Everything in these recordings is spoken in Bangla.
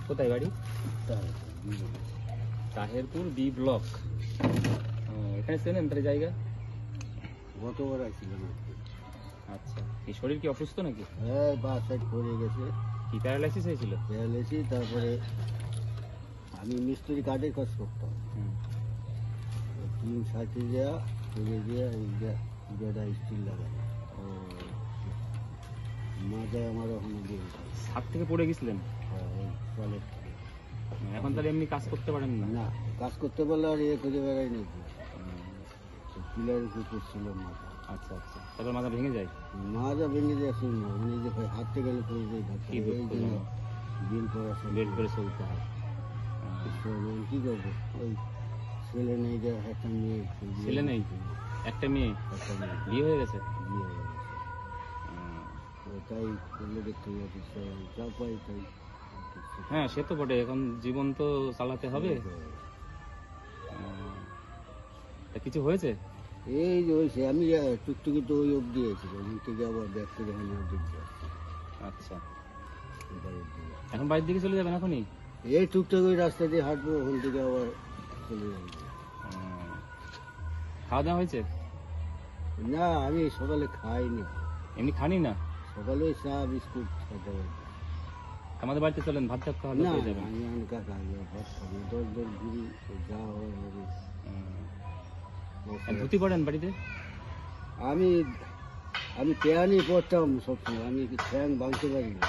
কোথায় বাড়ি? Taherpur B block. এখানে চেনেন তাহলে জায়গা? গতবার আসছিলাম। আচ্ছা, এই শরীর কি অসুস্থ নাকি? হ্যাঁ, বা সাইড পড়ে গেছে, কি প্যারালাইসিস হয়েছিল? প্যারালাইসিস। তারপরে আমি মিস্ত্রি কাঠের কাজ করতাম, টিন সাথে দেওয়া ফেলে দিয়ে যেটা স্টিল লাগানো। মাথায় আমার ওখানে দিয়ে ছাদ থেকে পড়ে গেছিলেন? টয়লেট। এখন তাহলে এমনি কাজ করতে পারেন না? না, কাজ করতে পারলে আর খুঁজে বেড়াই নাকি, পিলারের উপর ছিল মাথা। আচ্ছা আচ্ছা, তারপর মাথা ভেঙে যায়? মাথা ভেঙে যায় শুনবো, মানে যে হাঁটতে গেলে পড়ে যায়, কি বিল করা বেড করে চলতে হয়। কি করবো, ওই ছেলে নেই, যে একটা মেয়ে। ছেলে নেই? একটা মেয়ে? বিয়ে হয়ে গেছে? বিয়ে হয়ে গেছে। তাই করলে দেখতে যাচ্ছে, যা পাই তাই। হ্যাঁ, সে তো বটে, এখন জীবন তো চালাতে হবে। তা কিছু হয়েছে? এই যে হয়েছে, আমি টুকটুকি তো ওই অব্দি আছি, ওখান থেকে আবার ব্যাক করে আমার দিকে। আচ্ছা, এখন বাড়ির দিকে চলে যাবেন এখনই? এই টুকটাক ওই রাস্তা দিয়ে হাঁটবো, ওখান থেকে আবার চলে যাবো। খাওয়া দাওয়া হয়েছে? না, আমি সকালে খাইনি। এমনি খানি না? সকালে ওই চা বিস্কুট খেতে হবে। আমাদের বাড়িতে চলেন, ভাত টাত খাওয়া না, দাওয়া হয়ে যাবেন। আমি একা খাই, ভাত খাবো, 10 ঘুরি, যা হয় হবে। ধুতি পড়েন বাড়িতে? আমি আমি প্যানি পড়তাম সবসময়, আমি ফ্যান ভাঙতে পারি না,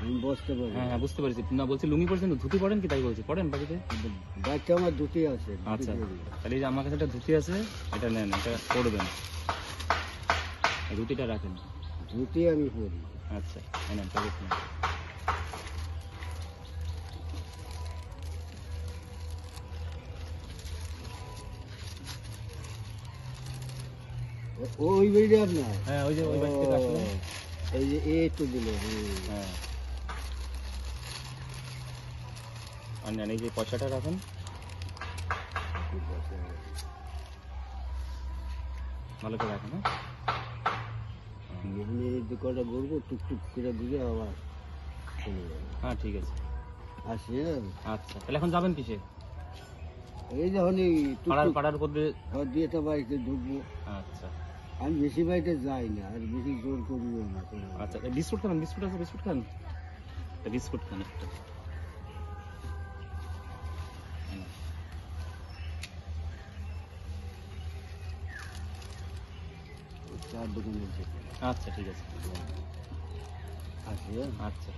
আমি বসতে পারি। হ্যাঁ হ্যাঁ, বুঝতে পারছি। না, বলছি লুঙ্গি পড়ছেন, ধুতি পড়েন কি তাই বলছি? পড়েন বাড়িতে? বাচ্চা আমার ধুতি আছে। আচ্ছা, তাহলে এই যে আমার কাছে একটা ধুতি আছে, এটা নেন, এটা পরবেন, এই ধুতিটা রাখেন। ধুতি আমি পরি। আচ্ছা, নেন কাগজ নেন। ওই বেরিয়ে আপনার? হ্যাঁ, ওই যে ওই বাড়ি থেকে আসলেন। এই যে এই তো দিল। হ্যাঁ, আর নেন, এই যে পয়সাটা রাখেন। ভালো করে রাখেন। এমনি কটা ঘুরবো, টুকটুক করে দিকে আবার চলে যাবো। হ্যাঁ, ঠিক আছে, আসি। আচ্ছা, তাহলে এখন যাবেন কিসে? এই যখন এই পাড়ার উপর দিয়ে? দিয়ে তো বাড়িতে ঢুকবো। আচ্ছা আমি বেশি বাড়িতে যাই না, আর বেশি জোর করিও না। আচ্ছা, বিস্কুট খাবেন? বিস্কুট আছে, বিস্কুট খান, বিস্কুট খান একটা। চার দোকানের। আচ্ছা, ঠিক আছে, আসি। আচ্ছা।